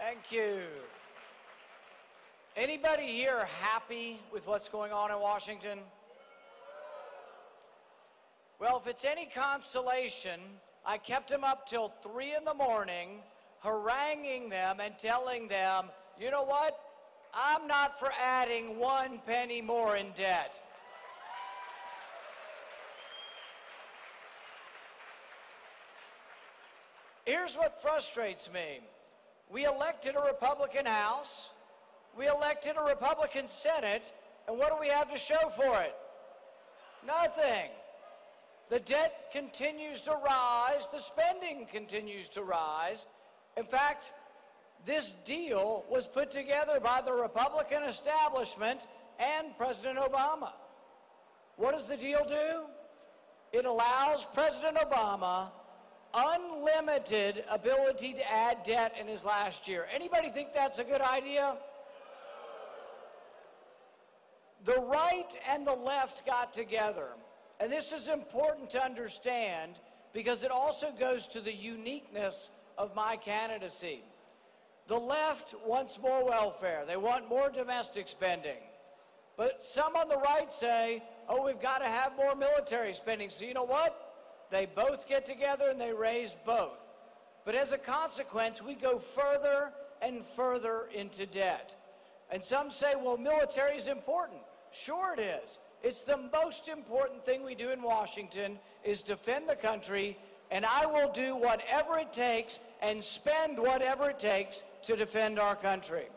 Thank you. Anybody here happy with what's going on in Washington? Well, if it's any consolation, I kept them up till 3 in the morning, haranguing them and telling them, you know what? I'm not for adding 1 penny more in debt. Here's what frustrates me. We elected a Republican House, we elected a Republican Senate, and what do we have to show for it? Nothing. The debt continues to rise, the spending continues to rise. In fact, this deal was put together by the Republican establishment and President Obama. What does the deal do? It allows President Obama unlimited ability to add debt in his last year. Anybody think that's a good idea? The right and the left got together, and this is important to understand because it also goes to the uniqueness of my candidacy. The left wants more welfare. They want more domestic spending. But some on the right say, oh, we've got to have more military spending. So you know what? They both get together and they raise both. But as a consequence, we go further and further into debt. And some say, well, military is important. Sure it is. It's the most important thing we do in Washington is defend the country, and I will do whatever it takes and spend whatever it takes to defend our country.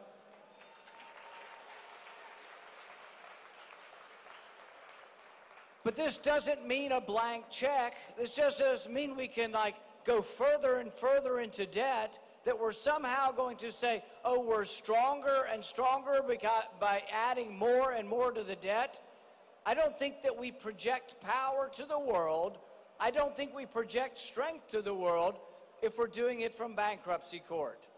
But this doesn't mean a blank check. This just doesn't mean we can go further and further into debt, that we're somehow going to say, oh, we're stronger and stronger by adding more and more to the debt. I don't think that we project power to the world. I don't think we project strength to the world if we're doing it from bankruptcy court.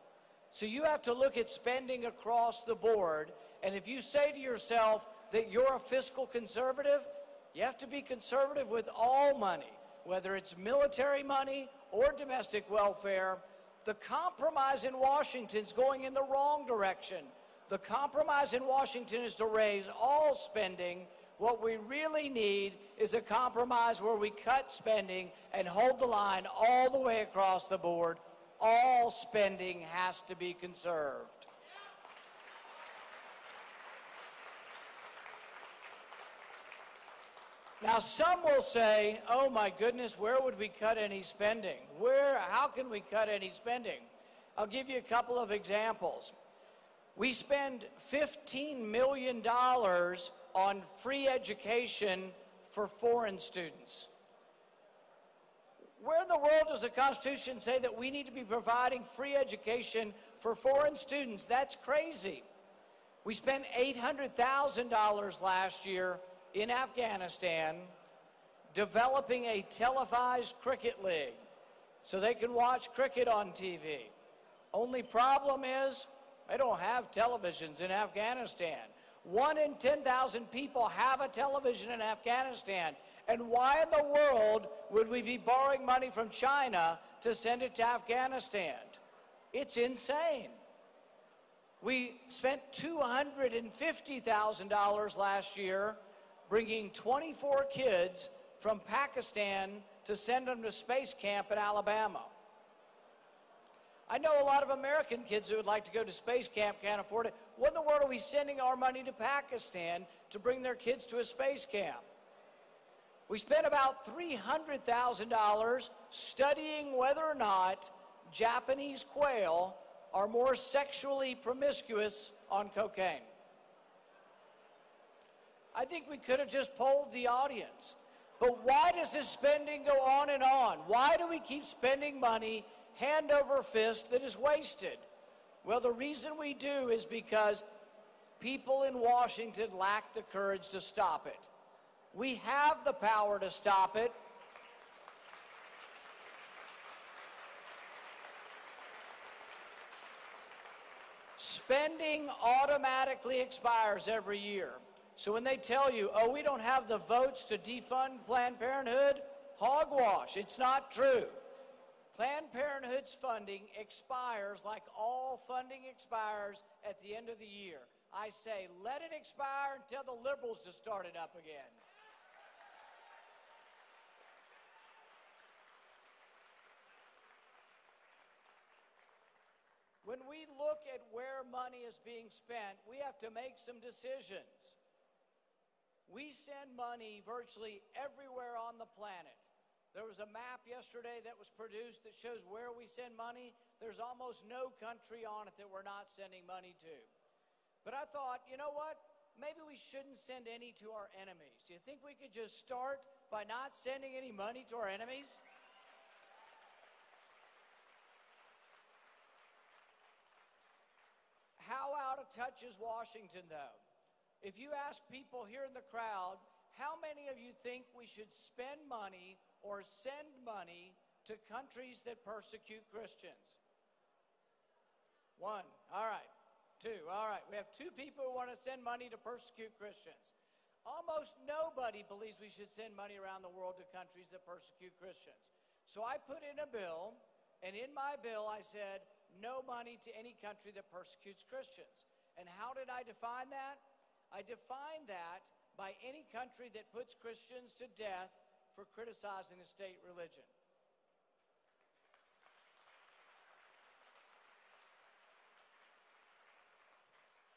So you have to look at spending across the board, and if you say to yourself that you're a fiscal conservative, you have to be conservative with all money, whether it's military money or domestic welfare. The compromise in Washington is going in the wrong direction. The compromise in Washington is to raise all spending. What we really need is a compromise where we cut spending and hold the line all the way across the board. All spending has to be conserved. Now, some will say, oh my goodness, where would we cut any spending? How can we cut any spending? I'll give you a couple of examples. We spend $15 million on free education for foreign students. Where in the world does the Constitution say that we need to be providing free education for foreign students? That's crazy. We spent $800,000 last year in Afghanistan developing a televised cricket league so they can watch cricket on TV. Only problem is they don't have televisions in Afghanistan. 1 in 10,000 people have a television in Afghanistan. And why in the world would we be borrowing money from China to send it to Afghanistan? It's insane. We spent $250,000 last year bringing 24 kids from Pakistan to send them to space camp in Alabama. I know a lot of American kids who would like to go to space camp can't afford it. What in the world are we sending our money to Pakistan to bring their kids to a space camp? We spent about $300,000 studying whether or not Japanese quail are more sexually promiscuous on cocaine. I think we could have just polled the audience. But why does this spending go on and on? Why do we keep spending money hand over fist that is wasted? Well, the reason we do is because people in Washington lack the courage to stop it. We have the power to stop it. Spending automatically expires every year. So when they tell you, oh, we don't have the votes to defund Planned Parenthood, hogwash. It's not true. Planned Parenthood's funding expires like all funding expires at the end of the year. I say, let it expire and tell the liberals to start it up again. When we look at where money is being spent, we have to make some decisions. We send money virtually everywhere on the planet. There was a map yesterday that was produced that shows where we send money. There's almost no country on it that we're not sending money to. But I thought, you know what? Maybe we shouldn't send any to our enemies. Do you think we could just start by not sending any money to our enemies? How out of touch is Washington, though? If you ask people here in the crowd, how many of you think we should spend money or send money to countries that persecute Christians? One. All right. Two. All right. We have two people who want to send money to persecute Christians. Almost nobody believes we should send money around the world to countries that persecute Christians. So I put in a bill, and in my bill I said, no money to any country that persecutes Christians. And how did I define that? I defined that by any country that puts Christians to death for criticizing the state religion.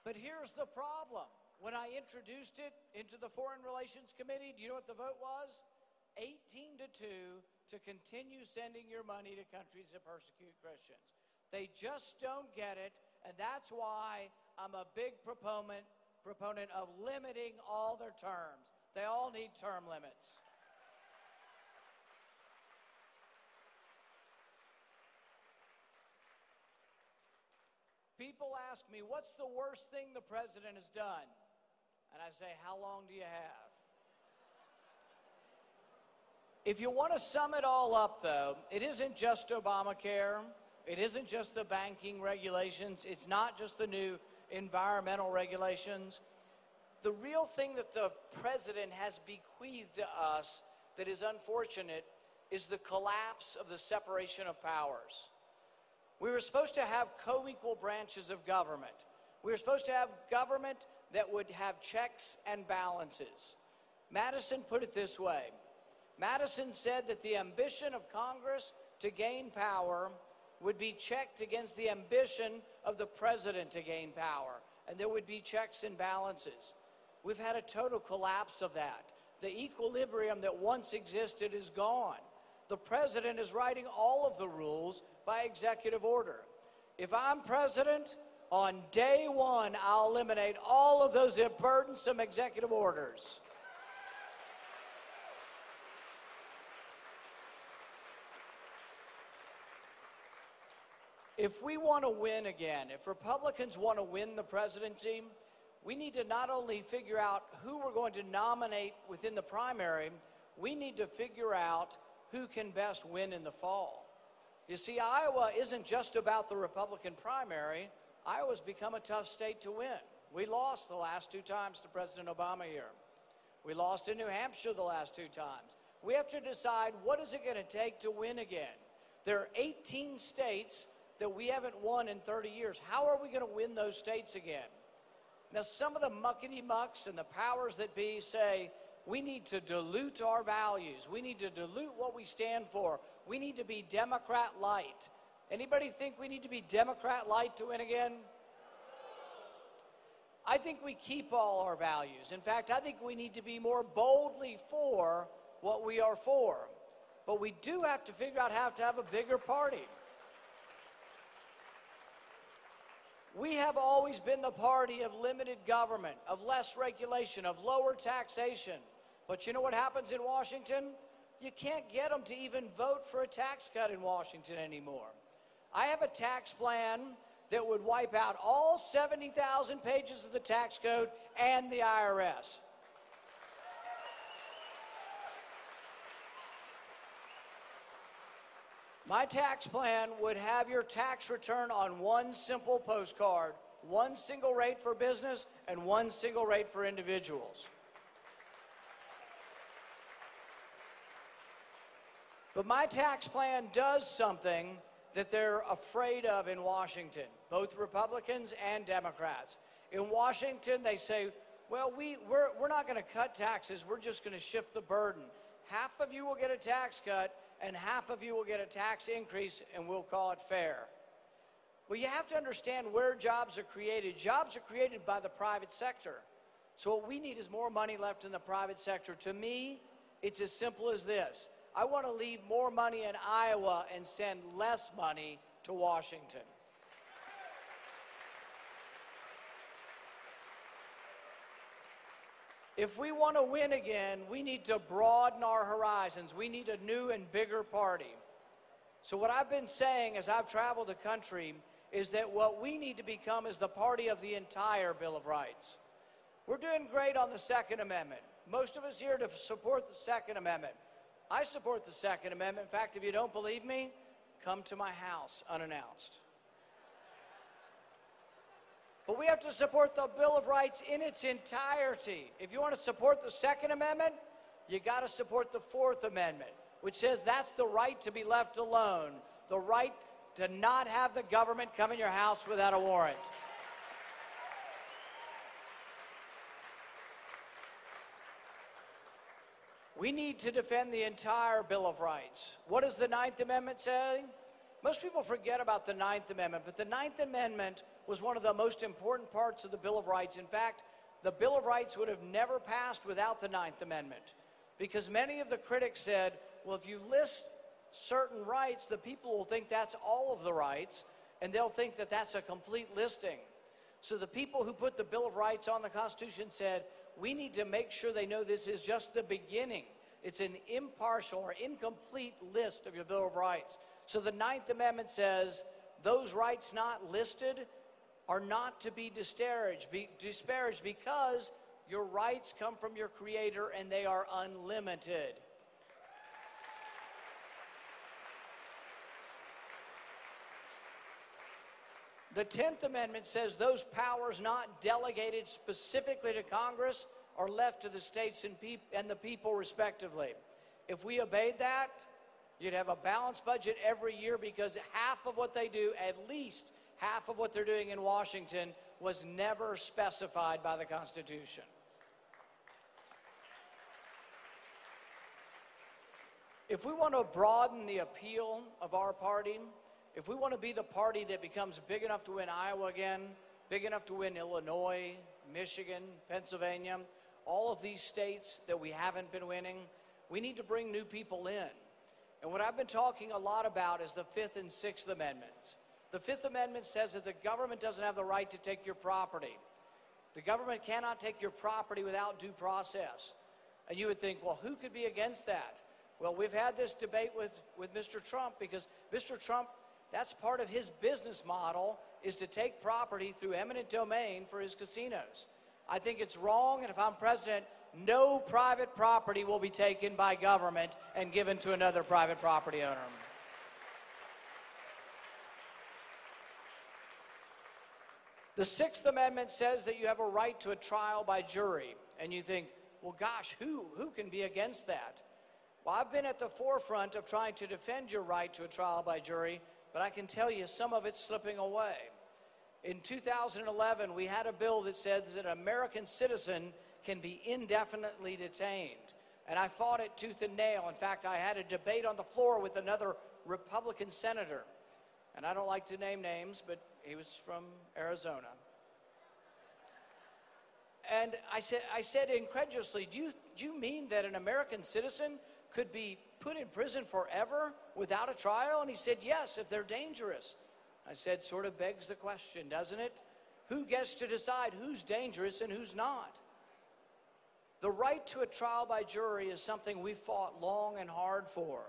But here's the problem. When I introduced it into the Foreign Relations Committee, do you know what the vote was? 18-2 to continue sending your money to countries that persecute Christians. They just don't get it, and that's why I'm a big proponent of limiting all their terms. They all need term limits. People ask me, what's the worst thing the president has done? And I say, how long do you have? If you want to sum it all up, though, it isn't just Obamacare. It isn't just the banking regulations. It's not just the new environmental regulations. The real thing that the president has bequeathed to us that is unfortunate is the collapse of the separation of powers. We were supposed to have co-equal branches of government. We were supposed to have government that would have checks and balances. Madison put it this way. Madison said that the ambition of Congress to gain power would be checked against the ambition of the president to gain power, and there would be checks and balances. We've had a total collapse of that. The equilibrium that once existed is gone. The president is writing all of the rules by executive order. If I'm president, on day one, I'll eliminate all of those burdensome executive orders. If we want to win again, if Republicans want to win the presidency, we need to not only figure out who we're going to nominate within the primary, we need to figure out who can best win in the fall. You see, Iowa isn't just about the Republican primary. Iowa's become a tough state to win. We lost the last two times to President Obama here. We lost in New Hampshire the last two times. We have to decide, what is it going to take to win again? There are 18 states that we haven't won in 30 years. How are we going to win those states again? Now, some of the muckety-mucks and the powers that be say, we need to dilute our values. We need to dilute what we stand for. We need to be Democrat light. Anybody think we need to be Democrat light to win again? I think we keep all our values. In fact, I think we need to be more boldly for what we are for. But we do have to figure out how to have a bigger party. We have always been the party of limited government, of less regulation, of lower taxation. But you know what happens in Washington? You can't get them to even vote for a tax cut in Washington anymore. I have a tax plan that would wipe out all 70,000 pages of the tax code and the IRS. My tax plan would have your tax return on one simple postcard, one single rate for business and one single rate for individuals. But my tax plan does something that they're afraid of in Washington, both Republicans and Democrats. In Washington, they say, well, we're not going to cut taxes. We're just going to shift the burden. Half of you will get a tax cut, and half of you will get a tax increase, and we'll call it fair. Well, you have to understand where jobs are created. Jobs are created by the private sector. So what we need is more money left in the private sector. To me, it's as simple as this. I want to leave more money in Iowa and send less money to Washington. If we want to win again, we need to broaden our horizons. We need a new and bigger party. So what I've been saying as I've traveled the country is that what we need to become is the party of the entire Bill of Rights. We're doing great on the Second Amendment. Most of us here to support the Second Amendment. I support the Second Amendment. In fact, if you don't believe me, come to my house unannounced. But we have to support the Bill of Rights in its entirety. If you want to support the Second Amendment, you got to support the Fourth Amendment, which says that's the right to be left alone, the right to not have the government come in your house without a warrant. We need to defend the entire Bill of Rights. What does the Ninth Amendment say? Most people forget about the Ninth Amendment, but the Ninth Amendment was one of the most important parts of the Bill of Rights. In fact, the Bill of Rights would have never passed without the Ninth Amendment, because many of the critics said, well, if you list certain rights, the people will think that's all of the rights, and they'll think that that's a complete listing. So the people who put the Bill of Rights on the Constitution said, we need to make sure they know this is just the beginning. It's an impartial or incomplete list of your Bill of Rights. So the Ninth Amendment says those rights not listed are not to be disparaged because your rights come from your Creator and they are unlimited. The 10th Amendment says those powers not delegated specifically to Congress are left to the states and the people respectively. If we obeyed that, you'd have a balanced budget every year, because half of what they do, at least half of what they're doing in Washington, was never specified by the Constitution. If we want to broaden the appeal of our party, if we want to be the party that becomes big enough to win Iowa again, big enough to win Illinois, Michigan, Pennsylvania, all of these states that we haven't been winning, we need to bring new people in. And what I've been talking a lot about is the Fifth and Sixth Amendments. The Fifth Amendment says that the government doesn't have the right to take your property. The government cannot take your property without due process. And you would think, well, who could be against that? Well, we've had this debate with Mr. Trump, because Mr. Trump, that's part of his business model, is to take property through eminent domain for his casinos. I think it's wrong, and if I'm president, no private property will be taken by government and given to another private property owner. The Sixth Amendment says that you have a right to a trial by jury, and you think, well, gosh, who can be against that? Well, I've been at the forefront of trying to defend your right to a trial by jury, but I can tell you some of it's slipping away. In 2011, we had a bill that says that an American citizen can be indefinitely detained. And I fought it tooth and nail. In fact, I had a debate on the floor with another Republican senator. And I don't like to name names, but he was from Arizona. And I said incredulously, do you mean that an American citizen could be put in prison forever without a trial? And he said, yes, if they're dangerous. I said, sort of begs the question, doesn't it? Who gets to decide who's dangerous and who's not? The right to a trial by jury is something we fought long and hard for.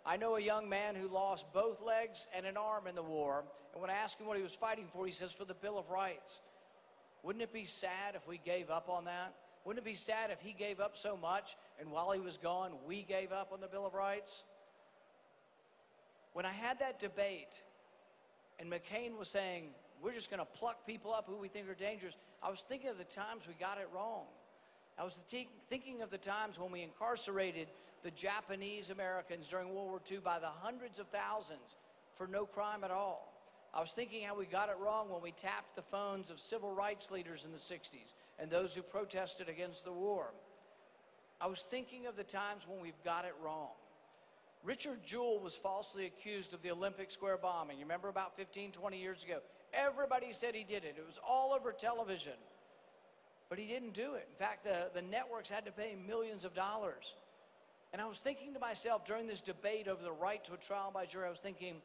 I know a young man who lost both legs and an arm in the war, and when I asked him what he was fighting for, he says, for the Bill of Rights. Wouldn't it be sad if we gave up on that? Wouldn't it be sad if he gave up so much, and while he was gone, we gave up on the Bill of Rights? When I had that debate, and McCain was saying, we're just going to pluck people up who we think are dangerous, I was thinking of the times we got it wrong. I was thinking of the times when we incarcerated the Japanese Americans during World War II by the hundreds of thousands for no crime at all. I was thinking how we got it wrong when we tapped the phones of civil rights leaders in the 60s and those who protested against the war. I was thinking of the times when we've got it wrong. Richard Jewell was falsely accused of the Olympic Square bombing. You remember about 15, 20 years ago? Everybody said he did it. It was all over television. But he didn't do it. In fact, the networks had to pay millions of dollars. And I was thinking to myself during this debate over the right to a trial by jury, I was thinking,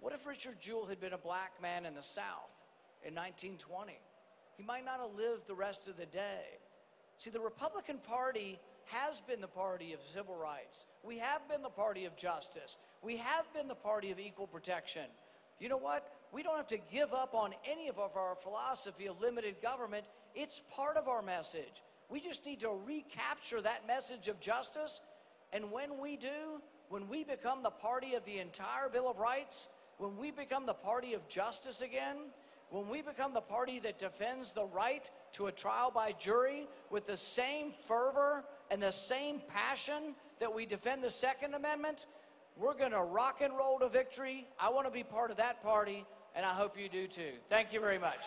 what if Richard Jewell had been a black man in the South in 1920? He might not have lived the rest of the day. See, the Republican Party has been the party of civil rights. We have been the party of justice. We have been the party of equal protection. You know what? We don't have to give up on any of our philosophy of limited government. It's part of our message. We just need to recapture that message of justice. And when we do, when we become the party of the entire Bill of Rights, when we become the party of justice again, when we become the party that defends the right to a trial by jury with the same fervor and the same passion that we defend the Second Amendment, we're going to rock and roll to victory. I want to be part of that party, and I hope you do too. Thank you very much.